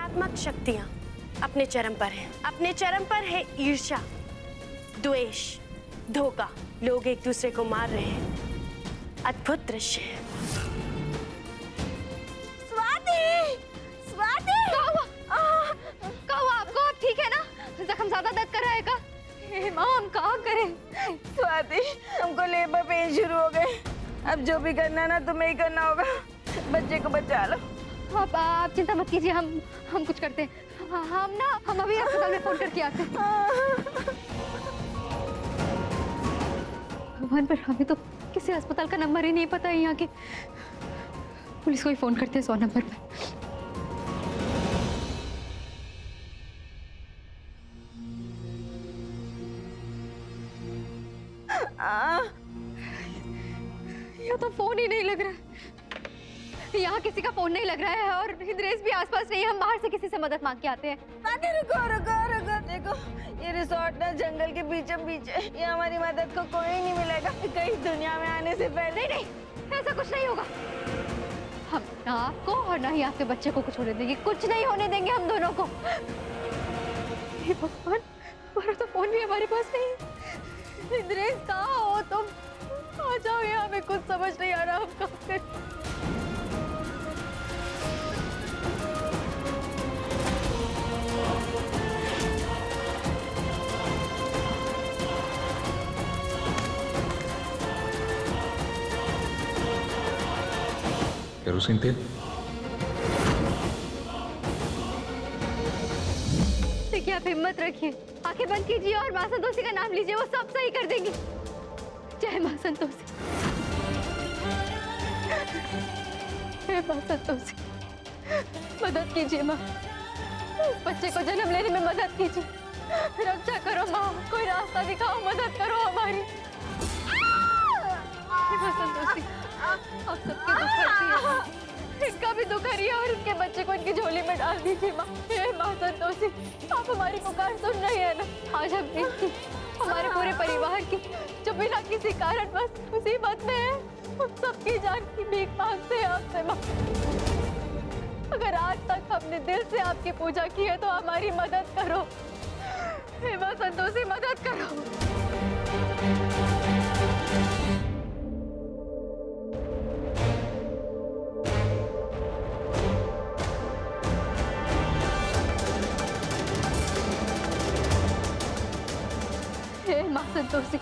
नकारात्मक शक्तियां अपने चरम पर है। अपने चरम पर है ईर्ष्या, द्वेष, धोखा। लोग एक दूसरे को मार रहे हैं। अद्भुत दृश्य है। स्वाति! स्वाति! क्या हुआ आपको? आप ठीक है ना? जख्म ज्यादा दर्द कर रहा है क्या? हे माँ, हम कहाँ करें? स्वाति, हमको लेबर पेन शुरू हो गए। अब जो भी करना है ना तुम्हें ही करना होगा। बच्चे को बचा लो। आप चिंता मत कीजिए, हम कुछ करते हैं। हम अभी अस्पताल में फोन करके आते हैं। भगवान, पर हमें तो किसी अस्पताल का नंबर ही नहीं पता है यहाँ के। पुलिस को ही फोन करते हैं 100 नंबर पे। यहाँ तो फोन ही नहीं लग रहा है। यहाँ किसी का फोन नहीं लग रहा है और हिंद्रेश भी आसपास नहीं है। हम बाहर से किसी से मदद मांग के आते हैं। रुको रुको रुको, देखो ये रिसोर्ट ना जंगल के बीचों बीच है। ये हमारी मदद को कोई नहीं मिलेगा कहीं दुनिया में आने से पहले। नहीं, ऐसा कुछ नहीं होगा। हम ना आपको और ना ही आपके बच्चे को कुछ होने देंगे। कुछ नहीं होने देंगे हम दोनों को। हे भगवान, हमारा तो फोन भी हमारे पास नहीं है। हिंद्रेश, कहाँ हो तुम? आ जाओ यहाँ, हमें कुछ समझ नहीं आ रहा हम कहाँ करें। केरोसिन तेल? देखिए, आप हिम्मत रखिए, आंखें बंद कीजिए और माँ संतोषी का नाम लीजिए। वो सब सही कर देंगी। जय माँ संतोषी। हे माँ संतोषी, मदद कीजिए माँ। इस बच्चे को जन्म लेने में मदद कीजिए। रक्षा करो माँ, कोई रास्ता दिखाओ, मदद करो हमारी। हे माँ संतोषी, आप सबके दुख हरती है। इनका भी दुख हरिए और इनके बच्चे को इनकी झोली में डाल दीजिए माँ। हे माँ संतोषी, आप हमारी पुकार सुन रही है ना? आज हम देखती हमारे पूरे परिवार की जो बिना किसी कारण बस मुसीबत में है, उन सबकी जान की भीख मांगते हैं आपसे माँ। अगर आज तक हमने दिल से आपकी पूजा की है तो हमारी मदद करो। हे माँ संतोषी, मदद करो। हे माँ संतोषी,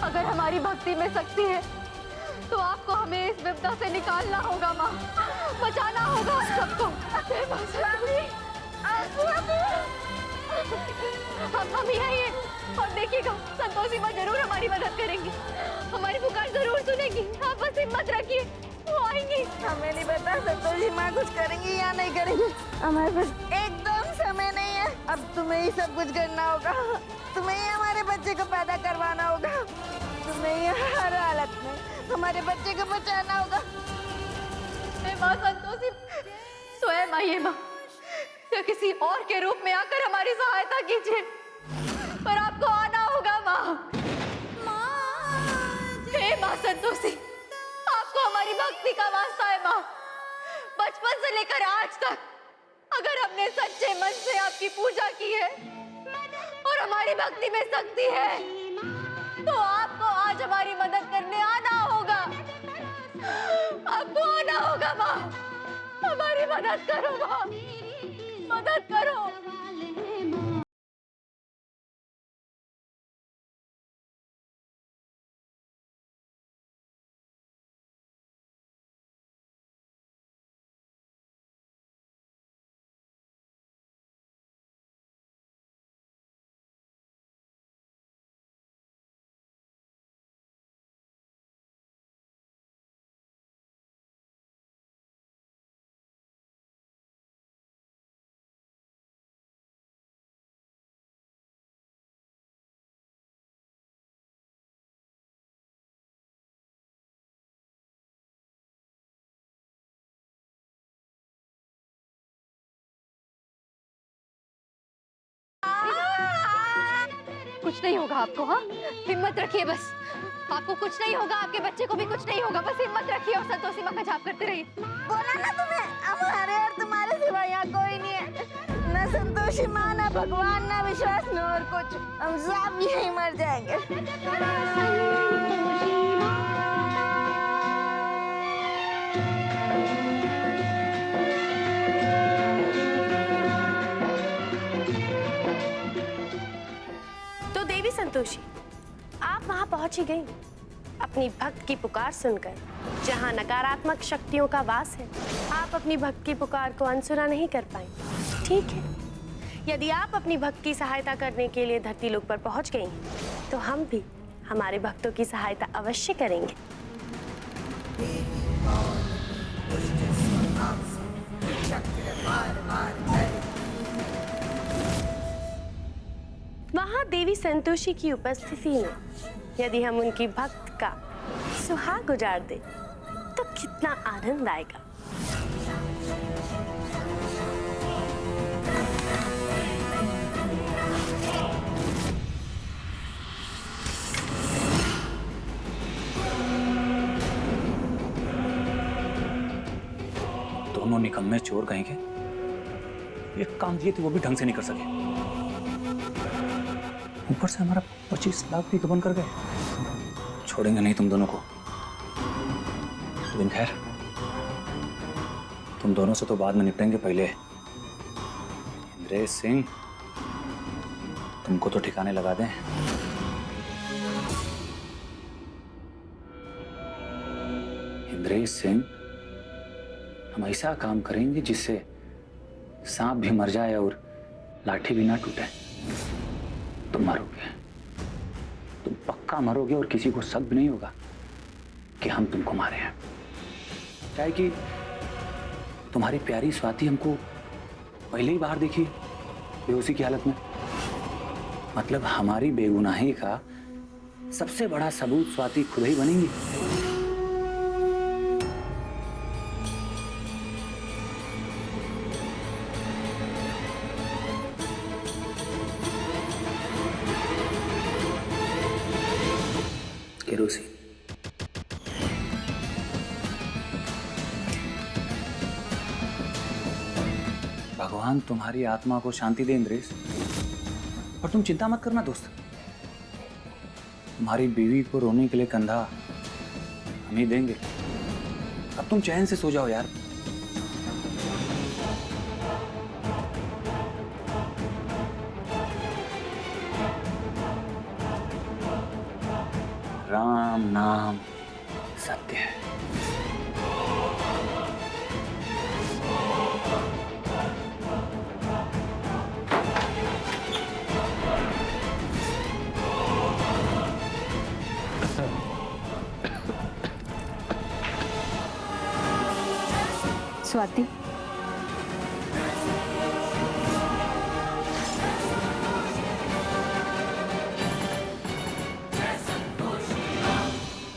अगर हमारी भक्ति में शक्ति है तो आपको हमें इस विपदा से निकालना होगा माँ, बचाना होगा हम सबको। हे माँ संतोषी, हम यही हैं और देखिएगा संतोषी माँ जरूर हमारी मदद करेंगी। हमारी पुकार जरूर सुनेगी। आप बस हिम्मत रखिए, वो आएंगी। हमें नहीं पता संतोषी माँ कुछ करेंगी या नहीं करेंगी। हमारे पास एकदम समय नहीं है। अब तुम्हें ही सब कुछ करना होगा। तुम्हें ही हमारे बच्चे को पैदा करवाना होगा। तुम्हें ही हर हालत में हमारे बच्चे को बचाना होगा। हे माँ संतोषी, स्वयं आइए माँ, या किसी और के रूप में आकर हमारी सहायता कीजिए, पर आपको आना होगा माँ। हे माँ संतोषी, आपको हमारी भक्ति का वास्ता है माँ। बचपन से लेकर आज तक अगर हमने सच्चे मन से आपकी पूजा की है और हमारी भक्ति में शक्ति है तो आपको आज हमारी मदद करने आना होगा। आपको आना होगा माँ। हमारी मदद करो माँ, मदद करो। कुछ नहीं होगा आपको। हाँ, हिम्मत रखिए बस। आपको कुछ नहीं होगा, आपके बच्चे को भी कुछ नहीं होगा। बस हिम्मत रखिए और संतोषी माँ का जाप करते रहिए। बोला ना तुम्हें, हमारे और तुम्हारे सिवा यहाँ कोई नहीं है। ना संतोषी माँ, ना भगवान, ना विश्वास, न और कुछ। हम सब यहीं मर जाएंगे। तो देवी संतोषी, आप वहां पहुंची गई अपनी भक्त की पुकार सुनकर। जहां नकारात्मक शक्तियों का वास है, आप अपनी भक्त की पुकार को अनसुना नहीं कर पाई। ठीक है, यदि आप अपनी भक्त की सहायता करने के लिए धरती लोक पर पहुंच गई हैं, तो हम भी हमारे भक्तों की सहायता अवश्य करेंगे। वहां देवी संतोषी की उपस्थिति में यदि हम उनकी भक्त का सुहाग गुजार दें, तो कितना आनंद आएगा। दोनों निकम्मे चोर कहेंगे, एक काम दिए थे वो भी ढंग से नहीं कर सके, ऊपर से हमारा 25 लाख भी गबन कर गए। छोड़ेंगे नहीं तुम दोनों को। लेकिन खैर, तुम दोनों से तो बाद में निपटेंगे। पहले इंद्रेश सिंह, तुमको तो ठिकाने लगा दें। इंद्रेश सिंह, हम ऐसा काम करेंगे जिससे सांप भी मर जाए और लाठी भी ना टूटे। तुम मरोगे, तुम पक्का मरोगे और किसी को शक भी नहीं होगा कि हम तुमको मारे हैं। क्या है कि तुम्हारी प्यारी स्वाति हमको पहले ही बाहर देखी बेहोशी की हालत में। मतलब हमारी बेगुनाही का सबसे बड़ा सबूत स्वाति खुद ही बनेंगी। केरोसिन, भगवान तुम्हारी आत्मा को शांति दे इंद्रेश। और तुम चिंता मत करना दोस्त, तुम्हारी बीवी को रोने के लिए कंधा हम ही देंगे। अब तुम चैन से सो जाओ यार। राम नाम सत्य है। स्वाति,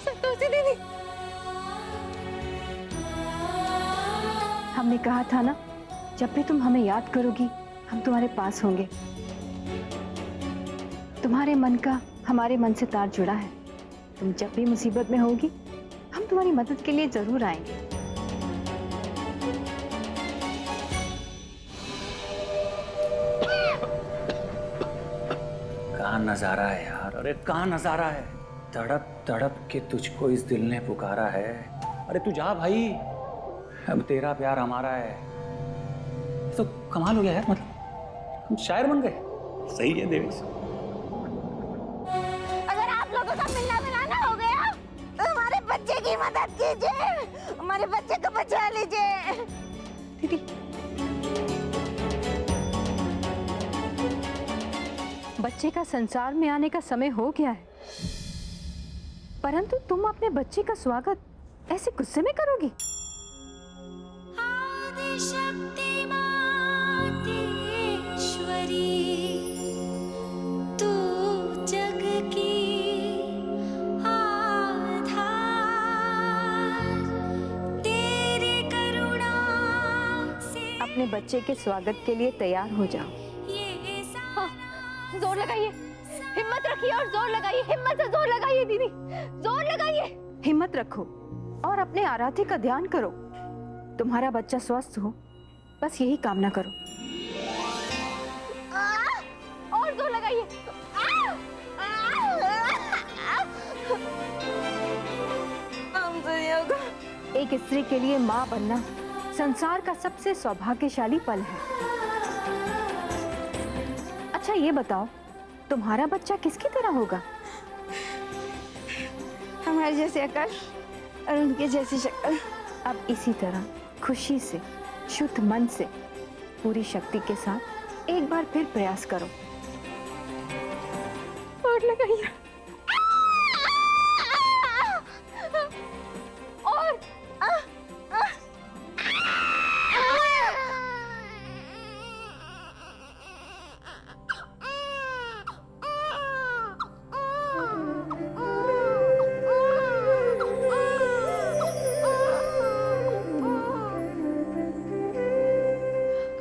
संतोषी दीदी, हमने कहा था ना, जब भी तुम हमें याद करोगी हम तुम्हारे पास होंगे। तुम्हारे मन का हमारे मन से तार जुड़ा है। तुम जब भी मुसीबत में होगी हम तुम्हारी मदद के लिए जरूर आएंगे। कहाँ नजारा है यार, अरे कहाँ नजारा है। तड़प तड़प के तुझको इस दिल ने पुकारा है। अरे तू जा भाई, अब तेरा प्यार हमारा है। तो कमाल हो गया यार, मतलब हम शायर बन गए। सही है देवी। अगर आप लोगों का मिलना मिलाना हो गया तो हमारे बच्चे की मदद कीजिए, हमारे बच्चे को बचा लीजिए। दीदी, बच्चे का संसार में आने का समय हो गया है, परंतु तुम अपने बच्चे का स्वागत ऐसे गुस्से में करोगी? आदिशक्ति मातेश्वरी, तू जग की आधार, तेरी करुणा से अपने बच्चे के स्वागत के लिए तैयार हो जाओ। ये हाँ, जोर लगाइए, हिम्मत रखिए और जोर लगाइए। हिम्मत से जोर लगाइए दीदी, जोर लगाइए। हिम्मत रखो और अपने आराध्य का ध्यान करो। तुम्हारा बच्चा स्वस्थ हो, बस यही कामना करो। लगाइए। हमसे नहीं होगा। एक स्त्री के लिए माँ बनना संसार का सबसे सौभाग्यशाली पल है। अच्छा ये बताओ, तुम्हारा बच्चा किसकी तरह होगा? हमारे जैसे अकल और उनके जैसी शक्ल। अब इसी तरह खुशी से, शुद्ध मन से, पूरी शक्ति के साथ एक बार फिर प्रयास करो। और लगाइए। और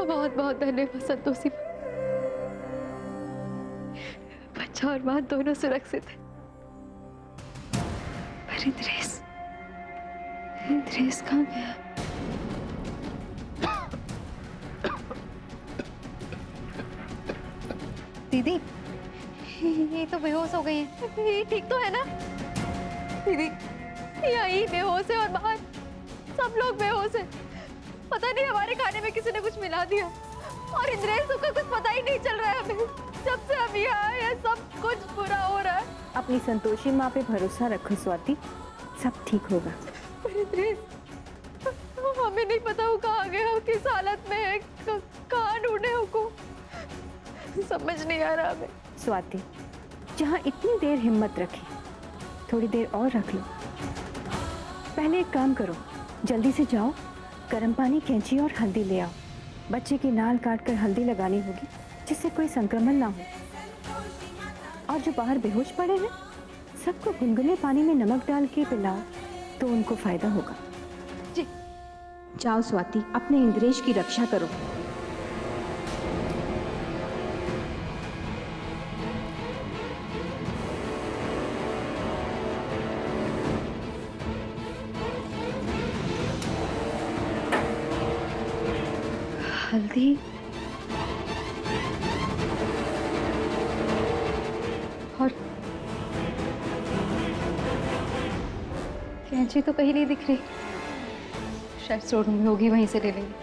बहुत बहुत धन्यवाद संतोषी। बच्चा और माँ दोनों सुरक्षित है। पर इंद्रेश कहाँ गया? दीदी, ये तो बेहोश हो गई है। ये ठीक तो है ना दीदी? यही बेहोश है और बाहर सब लोग बेहोश है। पता नहीं हमारे खाने में किसी ने कुछ मिला दिया। और इंद्रेश का कुछ पता ही नहीं चल रहा है हमें। जब से हम यहाँ आए हैं सब कुछ बुरा हो रहा है। अपनी संतोषी माँ पे भरोसा रखो स्वाति, सब ठीक होगा। पर इंद्रेश हमें नहीं पता वो कहाँ गया, किस हालत में है, कहाँ ढूंढे उसको, समझ नहीं आ रहा हमें। स्वाति, जहाँ इतनी देर हिम्मत रखी, थोड़ी देर और रख लो। पहले एक काम करो, जल्दी से जाओ, गर्म पानी, कैंची और हल्दी ले आओ। बच्चे की नाल काट कर हल्दी लगानी होगी, जिससे कोई संक्रमण ना हो। और जो बाहर बेहोश पड़े हैं, सबको गुनगुने पानी में नमक डाल के पिलाओ, तो उनको फायदा होगा। जी। जाओ स्वाति, अपने इंद्रेश की रक्षा करो। हल्दी और कैंची तो कहीं नहीं दिख रही। शायद स्टोर रूम में होगी, वहीं से ले लेंगे।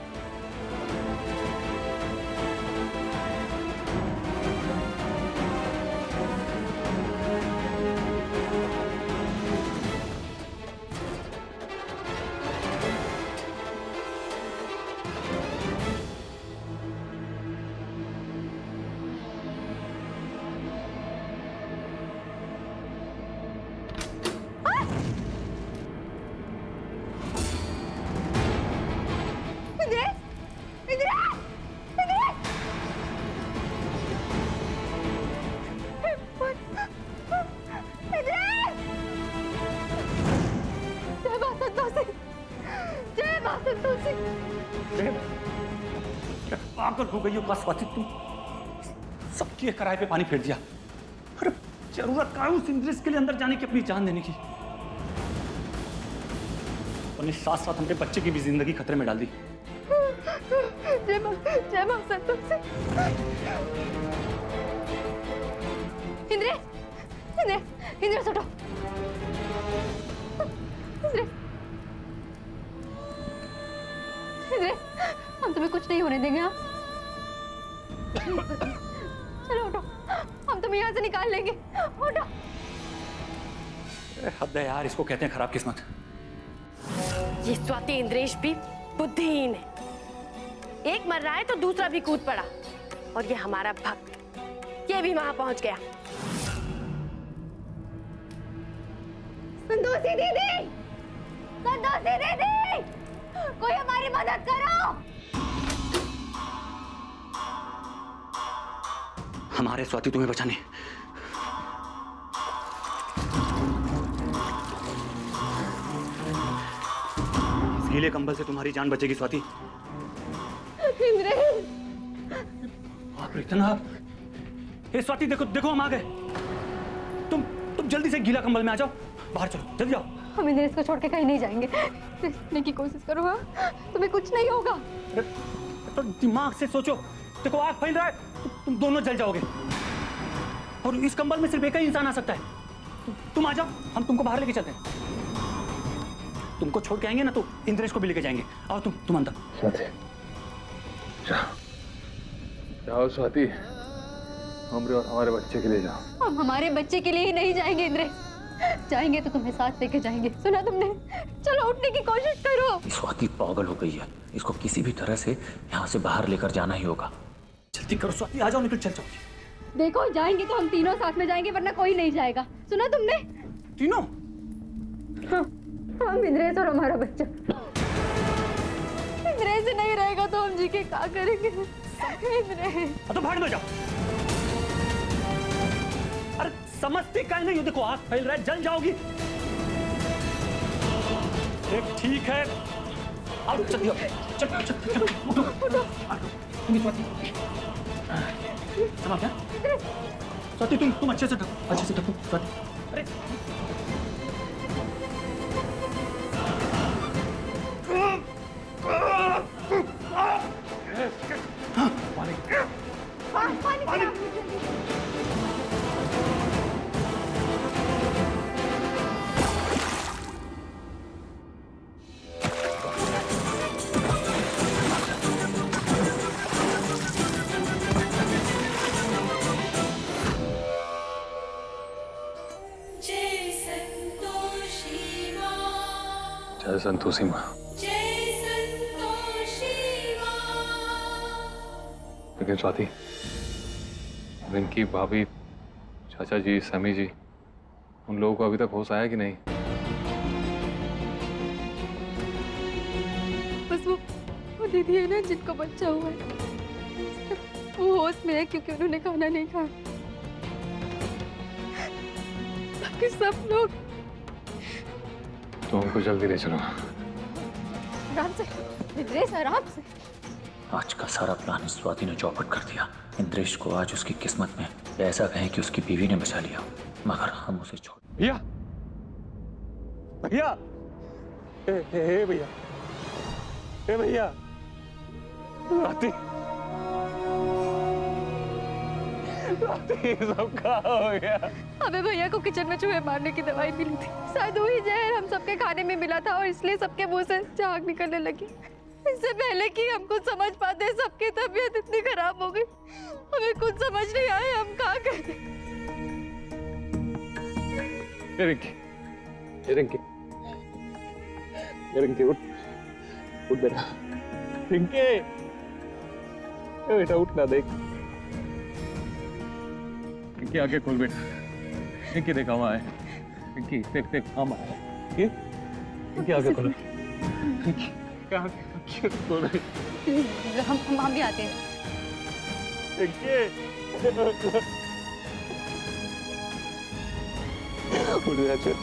क्या पागल हो गई हो का स्वाति तुम? सबके किराए पे पानी फेर दिया। अरे जरूरत क्या है उस इंद्रेश के लिए अंदर जाने की, अपनी जान देने की? अपने साथ साथ अपने बच्चे की भी जिंदगी खतरे में डाल दी। जय मां संतोषी। इंद्रेश, इंद्रेश, इंद्रेश उठो। इंद्रेश, इंद्रेश, हम तुम्हें कुछ नहीं होने देंगे। हाँ, चलो उठो, हम तुम्हें यहाँ से निकाल लेंगे। उठो। हद है यार, इसको कहते हैं खराब किस्मत। ये स्वाति इंद्रेश भी बुद्धिहीन है। एक मर रहा है तो दूसरा भी कूद पड़ा। और ये हमारा भक्त, ये भी वहां पहुंच गया। संतोषी दीदी, संतोषी दीदी, कोई हमारी मदद करो। हमारे स्वाति तुम्हें बचाने। गीले कंबल से तुम्हारी जान बचेगी स्वाति। इंद्रेश, आप इतना। हे स्वाति, देखो देखो, हम आ गए। तुम जल्दी से गीला कंबल में आ जाओ। बाहर चलो, जल्दी आओ। हम इंद्रेश को छोड़ के कहीं नहीं जाएंगे। देखने की कोशिश करो। हाँ, तुम्हें कुछ नहीं होगा। तो दिमाग से सोचो। देखो आग फैल रहा है, तुम दोनों जल जाओगे। और इस कंबल में सिर्फ एक ही इंसान आ सकता है। तुम आ जाओ, हम तुमको बाहर लेके चलते हैं। तुमको छोड़ के आएंगे ना तो इंद्रेश को भी लेके जाएंगे। आओ तुम अंदर। स्वाति जाओ, जाओ स्वाति, हमरे और हमारे बच्चे के लिए जाओ। हम हमारे बच्चे के लिए ही नहीं जाएंगे इंद्रेश, जाएंगे तो तुम्हें साथ लेके जाएंगे। सुना तुमने? चलो उठने की कोशिश करो। स्वाति पागल हो गई है, इसको किसी भी तरह से यहाँ से बाहर लेकर जाना ही होगा। जल्दी करो स्वाति, आ जाओ, निकल चल जाओ। देखो जाएंगे तो हम तीनों साथ में जाएंगे, वरना कोई नहीं जाएगा। सुना तुमने? तीनों? हाँ, हम इंद्रेश और हमारा बच्चा। इंद्रेश से नहीं रहेगा तो हम जी के क्या करेंगे? इंद्रेश तो भाड़ में जाओ। अरे समझती काहे नहीं हो? देखो आग फैल रहा है, जल जाओगी। ठीक है, आओ चल दियो, चल उठो, तुम स्वाति क्या? स्वाति तुम अच्छे से ढको स्वाति। अरे पानी। जय संतोषी माँ, जय संतोषी माँ। जय संतोषी माँ। लेकिन स्वाति, रिंकी, भाभी, चाचा जी, समी जी, उन लोगों को अभी तक होश आया कि नहीं? बस वो दीदी है ना जिनको बच्चा हुआ है, वो होश में है क्योंकि उन्होंने खाना नहीं खाया। बाकी सब लोग तो उनको जल्दी ले चलो। आराम से इंद्रेश, आराम से। आज का सारा प्लान स्वाति ने चौपट कर दिया। इंद्रेश को आज उसकी किस्मत में ऐसा कहें कि उसकी बीवी ने बचा लिया, मगर हम उसे छोड़। भैया, भैया, हे भैया, हे भैया, स्वाति, स्वाति, सब कहाँ हो गया? हमें भैया को किचन में चूहे मारने की दवाई मिली थी, शायद वही जहर हम सबके खाने में मिला था और इसलिए सबके मुंह से झाग निकलने लगी। इससे पहले कि हम कुछ समझ पाते, सबकी तबीयत इतनी खराब हो गई, हमें कुछ समझ नहीं आया हम क्या करें। रिंकी, उठ बेटा, रिंकी, बेटा उठ ना, देख रिंकी, आगे खोल बेटा, रिंकी देखा वहाँ है, रिंकी देख हम आए, रिंकी आगे खोलो, रिंकी क्या खोल रही? हम भी आते हैं। उठ जा, चल।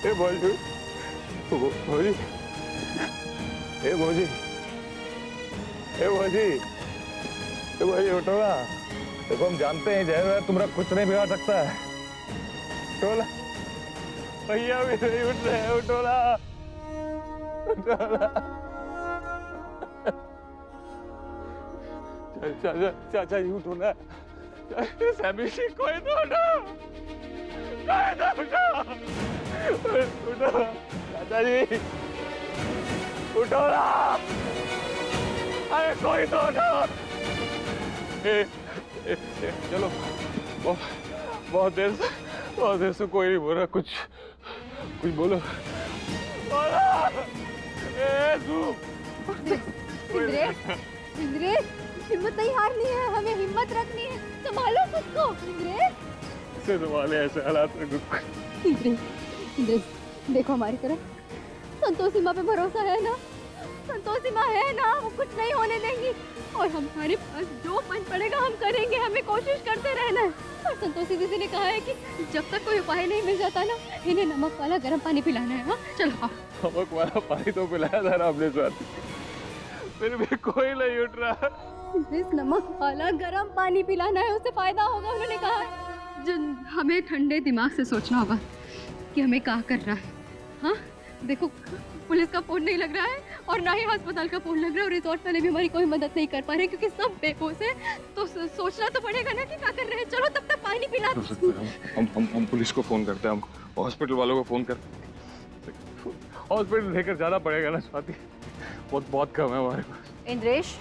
ए भौजी, भौजी, ए भौजी, ए भौजी, ए भौजी उठो ना। देखो हम जानते हैं जहर तुम्हारा कुछ नहीं बिगाड़ सकता है। उठो ना भैया, भी नहीं उठ रहे, उठो ना, उठो ना। चाचा जी उठो ना, सैमी जी कोई तो उठो, उठो चाचा जी, उठो ना, अरे कोई तो उठो। चलो, बहुत देर से कोई नहीं बोल रहा, कुछ बोलो। इंद्रेश, हिम्मत नहीं हारनी है, हमें हिम्मत रखनी है, संभालो खुद को। इंद्रेश से संभाले ऐसे हालात में। इंद्रेश देखो हमारी तरफ, संतोषी माँ पे भरोसा है ना? संतोषी माँ है ना, वो कुछ नहीं होने देंगी और हमारे पास जो मन पड़ेगा हम करेंगे, हमें कोशिश करते रहना है। और संतोषी दीदी ने कहा है कि जब तक कोई उपाय नहीं मिल जाता ना, इन्हें नमक वाला गर्म पानी पिलाना है। हाँ चलो, नमक वाला पानी तो पिलाया था ना आपने स्वाति, फिर भी कोई नहीं उठ रहा। नमक वाला गर्म पानी पिलाना है, उससे फायदा होगा, उन्होंने कहा है। जो हमें ठंडे दिमाग से सोचना होगा कि हमें क्या करना है। हाँ देखो, पुलिस का फोन नहीं लग रहा है और ना ही अस्पताल का फोन लग रहा है और रिजॉर्ट वाले भी हमारी कोई मदद नहीं कर पा रहे क्योंकि सब बेहोश है। तो सोचना तो पड़ेगा ना कि क्या कर रहे हैं। चलो तब तक पानी पिला। हम पुलिस को फोन करते हैं, हम हॉस्पिटल वालों को फोन कर हॉस्पिटल लेकर जाना पड़ेगा ना स्वाति, बहुत कम है हमारे पास। इंद्रेश,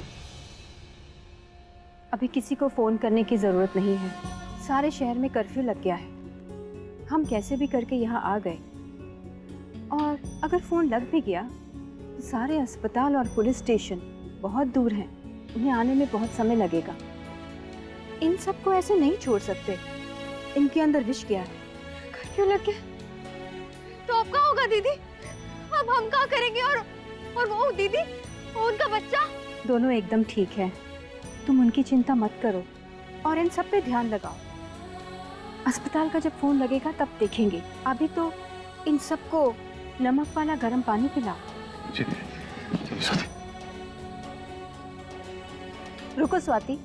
अभी किसी को फोन करने की जरूरत नहीं है। सारे शहर में कर्फ्यू लग गया है। हम कैसे भी करके यहाँ आ गए और अगर फोन लग भी गया तो सारे अस्पताल और पुलिस स्टेशन बहुत दूर हैं। उन्हें आने में बहुत समय लगेगा। इन सबको ऐसे नहीं छोड़ सकते। इनके अंदर विष गया है। कर्फ्यू लग गया तो अब क्या होगा दीदी? अब हम क्या करेंगे? और वो दीदी, वो उनका बच्चा? दोनों एकदम ठीक है। तुम उनकी चिंता मत करो और इन सब पे ध्यान लगाओ। अस्पताल का जब फोन लगेगा तब देखेंगे। अभी तो इन सबको नमक वाला गर्म पानी पिलाओ। जी, स्वाति। रुको स्वाति,